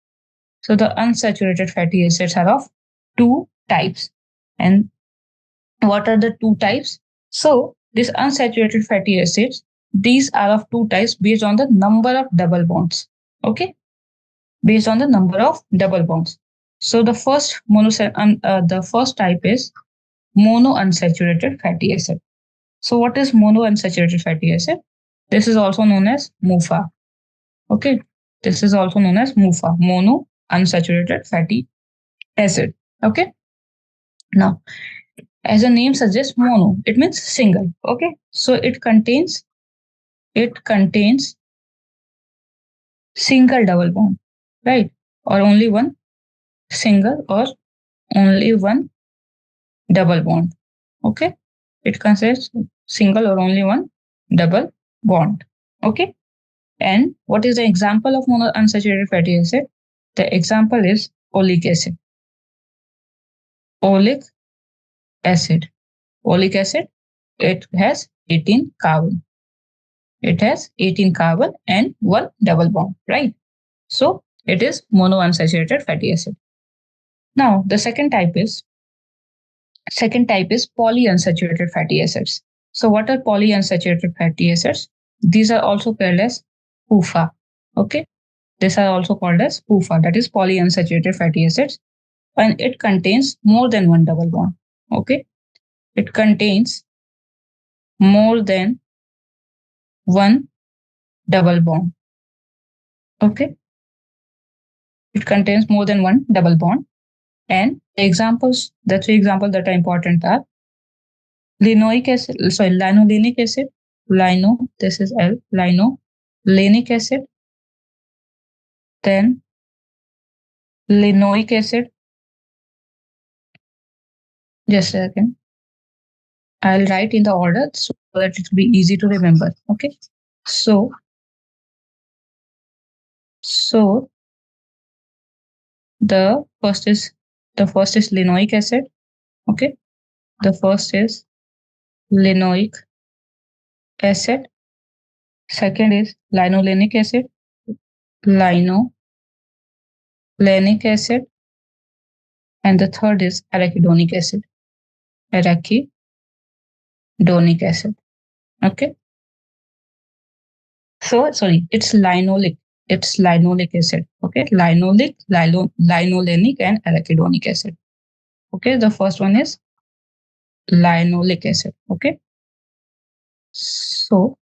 So the unsaturated fatty acids are of two types. And what are the two types? So these unsaturated fatty acids, these are of two types based on the number of double bonds. Okay, based on the number of double bonds. So the first type is monounsaturated fatty acid. So what is monounsaturated fatty acid? This is also known as MUFA. Okay, this is also known as MUFA, monounsaturated fatty acid. Okay, now as the name suggests, mono, it means single. Okay, so it contains single double bond, right? Or only one single or only one double bond. Okay, it consists single or only one double bond. Okay, and what is the example of monounsaturated fatty acid? The example is oleic acid. Oleic acid. Oleic acid, it has 18 carbon. It has 18 carbon and one double bond, right? So it is monounsaturated fatty acid. Now the second type is polyunsaturated fatty acids. So what are polyunsaturated fatty acids? These are also called as PUFA. Okay, these are also called as PUFA, that is polyunsaturated fatty acids, and it contains more than one double bond. Okay, it contains more than one double bond. Okay, it contains more than one double bond. And the three examples that are important are linolenic acid, this is L, linolenic acid, then linoic acid. Just a second. I'll write in the order so that it will be easy to remember. Okay. So the first is linoic acid. Okay. The first is linoic acid. Second is linolenic acid. Linolenic acid. And the third is arachidonic acid. Arachidonic acid. Okay. So sorry, it's linolic. It's linolic acid. Okay. Linolenic, and arachidonic acid. Okay. The first one is linolic acid. Okay. So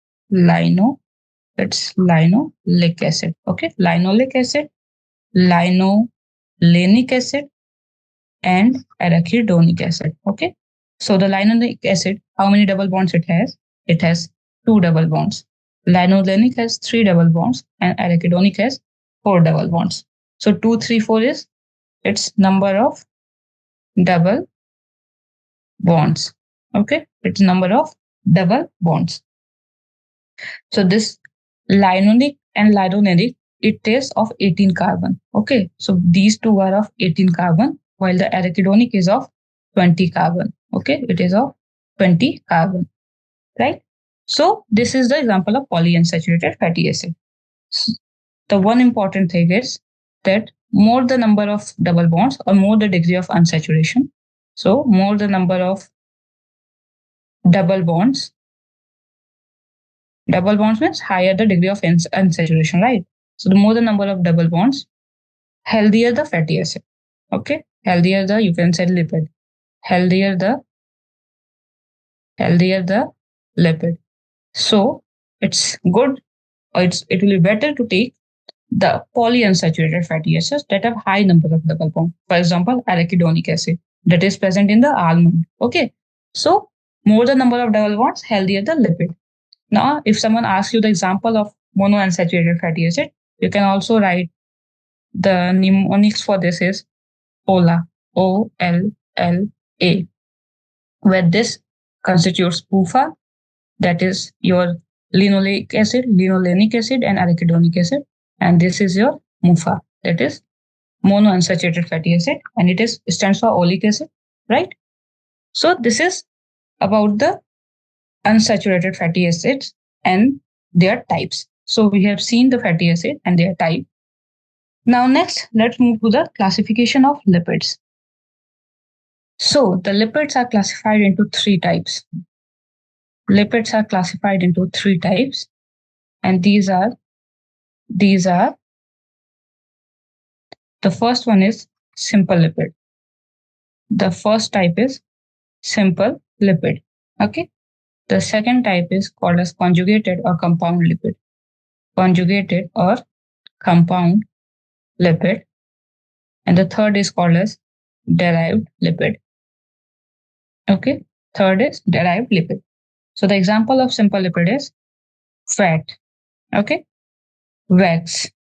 it's linolic acid. Okay. Linolic acid, linolenic acid, and arachidonic acid. Okay. So the linolenic acid, how many double bonds it has? It has two double bonds. Linolenic has three double bonds and arachidonic has four double bonds. So 2, 3, 4 is its number of double bonds. Okay. Its number of double bonds. So this linolenic and linolenic, it is of 18 carbon. Okay. So these two are of 18 carbon, while the arachidonic is of 20 carbon. Okay. It is of 20 carbon. Right. So this is the example of polyunsaturated fatty acid. The one important thing is that more the number of double bonds or more the degree of unsaturation. So more the number of double bonds. Double bonds means higher the degree of unsaturation, right? So the more the number of double bonds, healthier the fatty acid. Okay, healthier the, you can say, lipid. Healthier the lipid. So it's good, or it will be better to take the polyunsaturated fatty acids that have high number of double bond. For example, arachidonic acid that is present in the almond. Okay. So more the number of double bonds, healthier the lipid. Now, if someone asks you the example of monounsaturated fatty acid, you can also write the mnemonics for this is OLA, OLLA, where this constitutes PUFA, that is your linoleic acid, and arachidonic acid, and this is your MUFA, that is monounsaturated fatty acid, and it is stands for oleic acid, right? So this is about the unsaturated fatty acids and their types. So we have seen the fatty acid and their type. Now next, let's move to the classification of lipids. So the lipids are classified into three types. Lipids are classified into three types, and these are the first one is simple lipid. The first type is simple lipid. Okay. The second type is called as conjugated or compound lipid. Conjugated or compound lipid. And the third is called as derived lipid. Okay. Third is derived lipid. So the example of simple lipid is fat. Okay. Wax,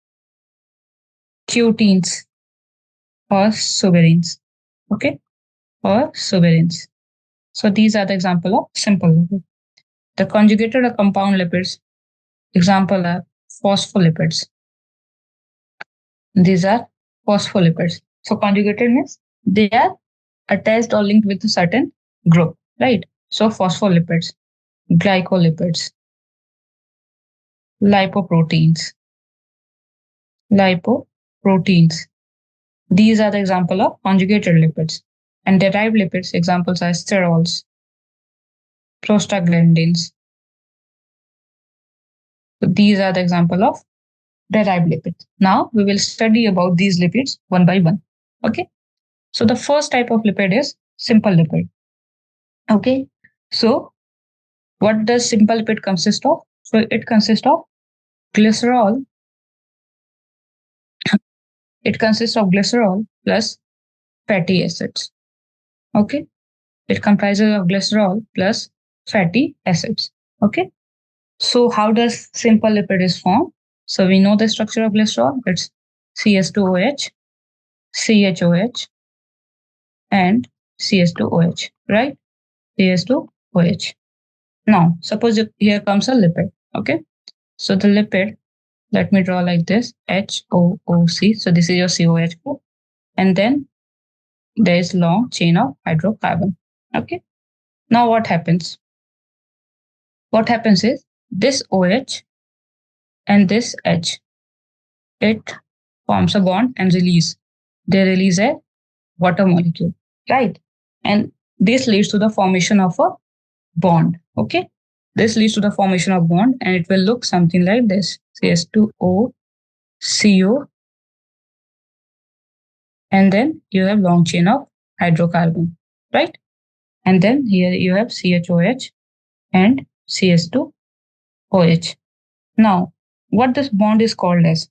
cuteins, or suberines. Okay. Or suberines. So these are the example of simple lipid. The conjugated or compound lipids, example are phospholipids. These are phospholipids. So conjugated means they are attached or linked with a certain group, right? So phospholipids, glycolipids, lipoproteins, lipoproteins. These are the example of conjugated lipids. And derived lipids, examples are sterols, prostaglandins. So these are the example of derived lipids. Now we will study about these lipids one by one. Okay. So the first type of lipid is simple lipid. Okay. So what does simple lipid consist of? So it consists of glycerol. It consists of glycerol plus fatty acids. Okay. It comprises of glycerol plus fatty acids. Okay. So how does simple lipid is formed? So we know the structure of glycerol. It's CS2OH, CHOH, and CS2OH, right? CS2OH. Now, suppose here comes a lipid. Okay. So the lipid, let me draw like this, HOOC. So this is your COH group. And then there is long chain of hydrocarbon. Okay. Now what happens? What happens is this OH and this H, it forms a bond and release. They release a water molecule, right? And this leads to the formation of a bond. Okay. This leads to the formation of bond and it will look something like this. CS2O, CO, and then you have long chain of hydrocarbon, right? And then here you have CHOH and CS2OH. Now, what this bond is called as?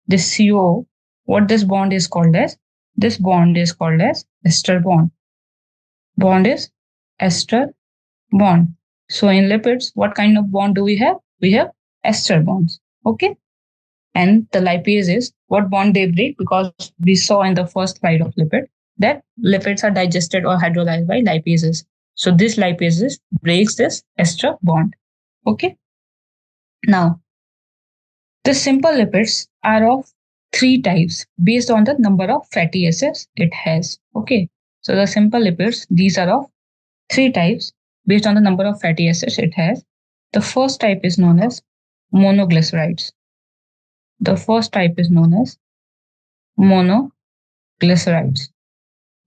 This CO, what this bond is called as? This bond is called as ester bond. Bond is ester bond. So in lipids, what kind of bond do we have? We have ester bonds. Okay. And the lipases, what bond they break? Because we saw in the first slide of lipid that lipids are digested or hydrolyzed by lipases. So this lipases breaks this ester bond. Okay. Now, the simple lipids are of three types based on the number of fatty acids it has. Okay. So the simple lipids, these are of three types based on the number of fatty acids it has. The first type is known as monoglycerides. The first type is known as monoglycerides.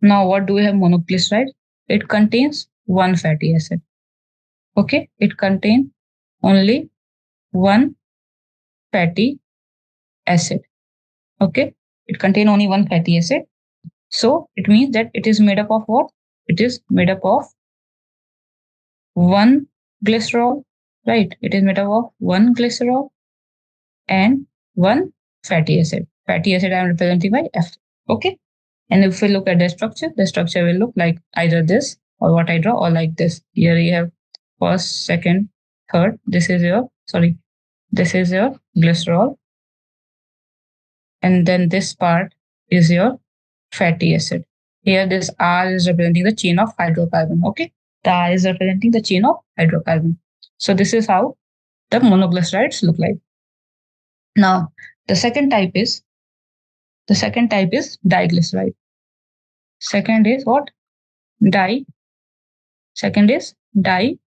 Now, what do we have monoglyceride? It contains one fatty acid. Okay, it contains only one fatty acid. Okay, it contains only one fatty acid. So it means that it is made up of what? It is made up of one glycerol, right? It is made up of one glycerol and one fatty acid. Fatty acid I am representing by F. Okay. And if we look at the structure will look like either this or what I draw or like this. Here you have first, second, third. This is your glycerol. And then this part is your fatty acid. Here this R is representing the chain of hydrocarbon. Okay. The R is representing the chain of hydrocarbon. So this is how the monoglycerides look like. Now the second type is diglyceride. Second is what? Second is diglyceride.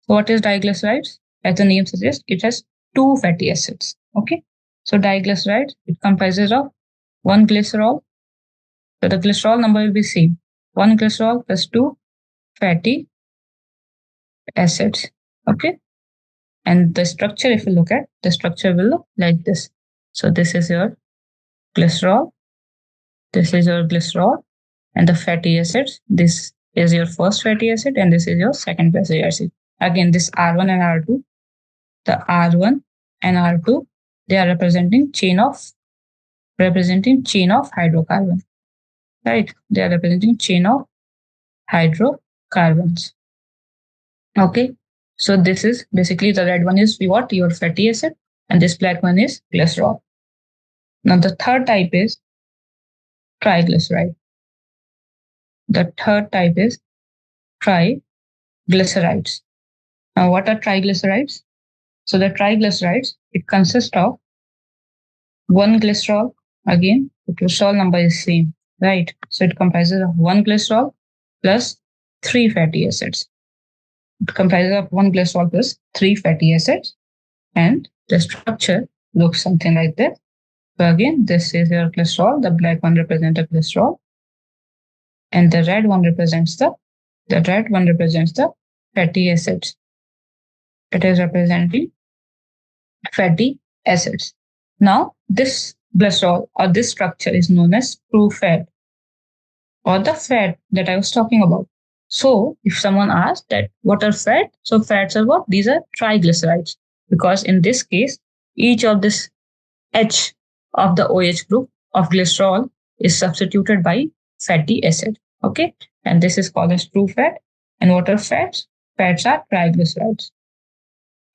So what is diglycerides? As the name suggests, it has two fatty acids. Okay. So diglyceride, it comprises of one glycerol. So the glycerol number will be same. One glycerol plus two fatty acids. Okay. And the structure, if you look at, the structure will look like this. So this is your glycerol. This is your glycerol. And the fatty acids, this is your first fatty acid and this is your second fatty acid. Again, this R1 and R2, the R1 and R2, they are representing chain of hydrocarbon. Right? They are representing chain of hydrocarbons. Okay. So this is basically the red one is what? Your fatty acid, and this black one is glycerol. Now the third type is triglyceride. The third type is triglycerides. Now what are triglycerides? So the triglycerides, it consists of one glycerol. Again, the glycerol number is same, right? So it comprises of one glycerol plus three fatty acids. It comprises of one glycerol plus three fatty acids, and the structure looks something like this. So again, this is your glycerol. The black one represents the glycerol, and the red one represents the fatty acids. It is representing fatty acids. Now, this glycerol or this structure is known as true fat, or the fat that I was talking about. So, if someone asks that what are fat? So, fats are what? These are triglycerides, because in this case, each of this H of the OH group of glycerol is substituted by fatty acid. Okay, and this is called as true fat. And what are fats? Fats are triglycerides.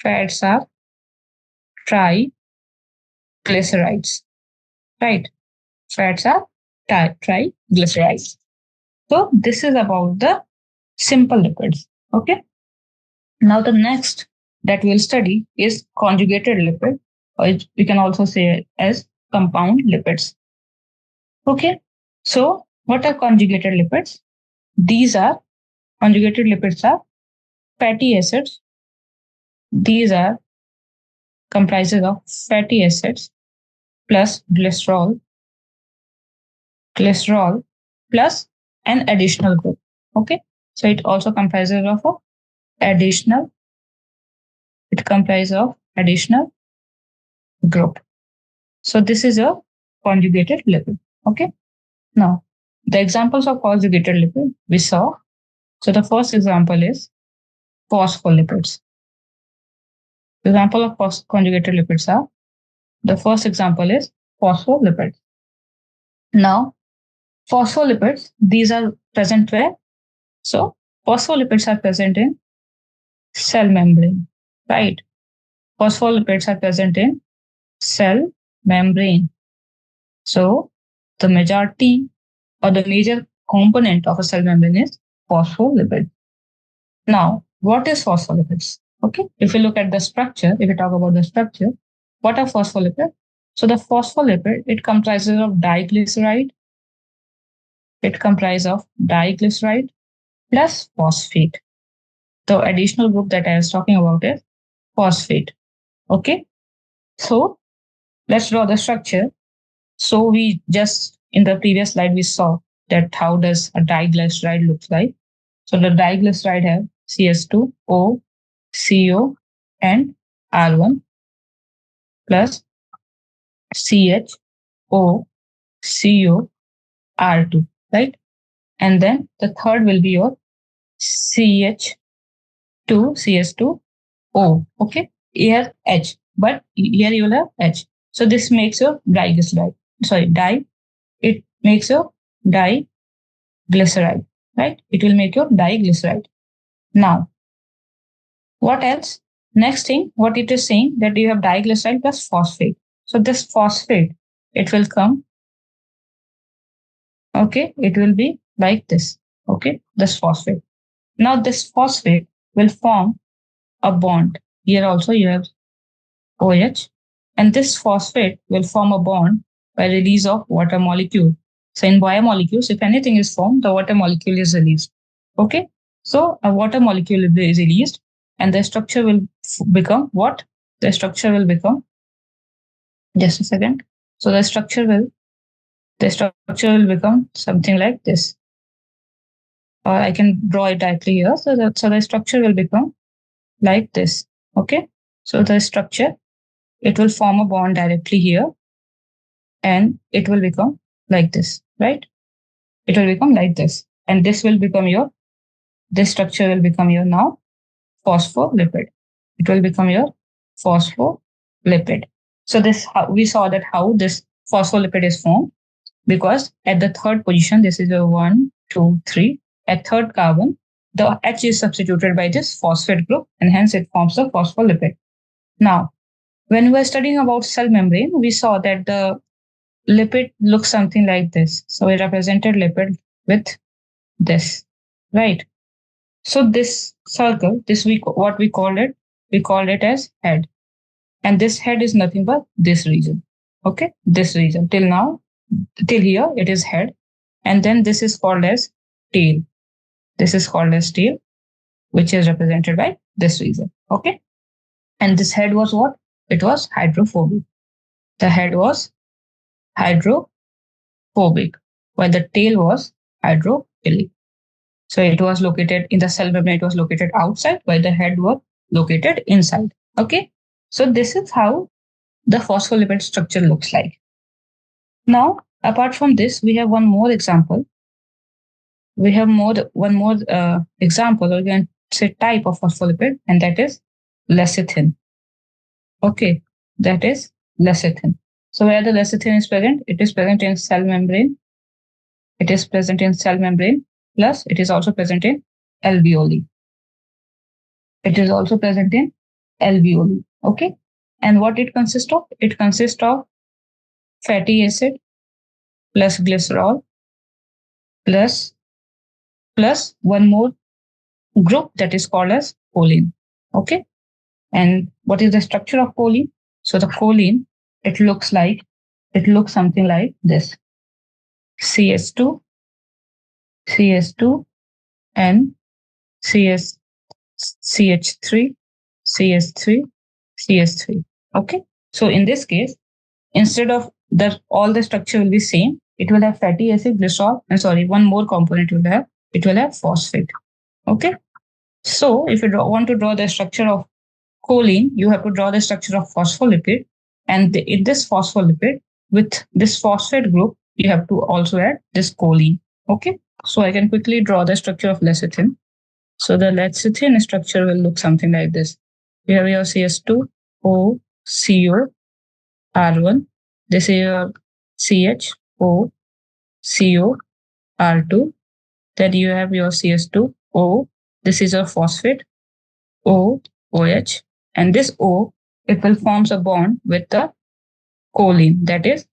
Fats are triglycerides, right? Fats are triglycerides. So this is about the simple lipids. Okay. Now the next that we'll study is conjugated lipid, or we can also say it as compound lipids. Okay. So what are conjugated lipids? Conjugated lipids are fatty acids. These are comprises of fatty acids plus glycerol plus an additional group. Okay. So it also comprises of additional group. So this is a conjugated lipid. Okay. Now, the examples of conjugated lipid we saw. So the first example is phospholipids. Example of conjugated lipids are, the first example is phospholipids. Now, phospholipids, these are present where? So, phospholipids are present in cell membrane, right? Phospholipids are present in cell membrane. So, the majority or the major component of a cell membrane is phospholipid. Now, what is phospholipids? Okay, if you look at the structure, if you talk about the structure, what are phospholipids? So the phospholipid, it comprises of diglyceride. It comprises of diglyceride plus phosphate. The additional group that I was talking about is phosphate. Okay, so let's draw the structure. So we just in the previous slide we saw that how does a diglyceride look like. So the diglyceride have CS2O, CO, and R1 plus CHO, CO, R2, right? And then the third will be your CH2, CS2O. Okay, here H. but here you will have H. So this makes your diglyceride. Sorry, di. It makes your diglyceride, right? It will make your diglyceride. Now, what else? Next thing, what it is saying that you have diglyceride plus phosphate. So this phosphate, it will come, okay, it will be like this, okay, this phosphate. Now this phosphate will form a bond. Here also you have OH, and this phosphate will form a bond by release of water molecule. So in biomolecules, if anything is formed, the water molecule is released. Okay, so a water molecule is released, and the structure will become what? The structure will become, just a second. So the structure will become something like this, or I can draw it directly here. So the structure will become like this. Okay, so the structure, it will form a bond directly here, and it will become like this, right? It will become like this, and this structure will become your now phospholipid. It will become your phospholipid. So this, we saw that how this phospholipid is formed, because at the third position, this is a 1, 2, 3. At third carbon, the H is substituted by this phosphate group, and hence it forms the phospholipid. Now, when we were studying about cell membrane, we saw that the lipid looks something like this. So we represented lipid with this, right? So this circle, what we called it as head. And this head is nothing but this region. Okay, this region. Till now, till here, it is head. And then this is called as tail. This is called as tail, which is represented by this region. Okay. And this head was what? It was hydrophobic. The head was hydrophobic, while the tail was hydrophilic. So it was located in the cell membrane, it was located outside, while the head was located inside. Okay. So this is how the phospholipid structure looks like. Now, apart from this, we have one more example. We have one more example, or you can say type of phospholipid, and that is lecithin. Okay, that is lecithin. So where the lecithin is present, it is present in cell membrane. It is present in cell membrane, plus it is also present in alveoli. It is also present in alveoli. Okay, and what it consists of? It consists of fatty acid plus glycerol plus one more group that is called as choline. Okay, and what is the structure of choline? So the choline, it looks something like this: CS2, CS2, and CS, CH3, CS3, CS3. Okay, so in this case, instead of all the structure will be same, it will have fatty acid, glycerol, and sorry, one more component will have, it will have phosphate. Okay, so if you want to draw the structure of choline, you have to draw the structure of phospholipid, and in this phospholipid, with this phosphate group, you have to also add this choline. Okay, so I can quickly draw the structure of lecithin. So the lecithin structure will look something like this. You have your CS2, O, CO, R1. This is your CH, O, CO, R2. Then you have your CS2, O. This is your phosphate, O, OH. And this O, it will form a bond with the choline, that is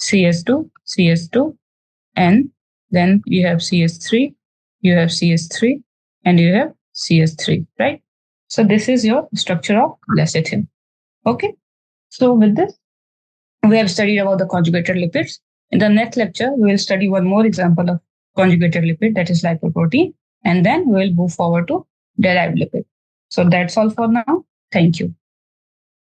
CS2, CS2, and then you have CS3, you have CS3, and you have CS3, right? So this is your structure of lecithin. Okay. So with this, we have studied about the conjugated lipids. In the next lecture, we will study one more example of conjugated lipid, that is lipoprotein, and then we will move forward to derived lipid. So that's all for now. Thank you.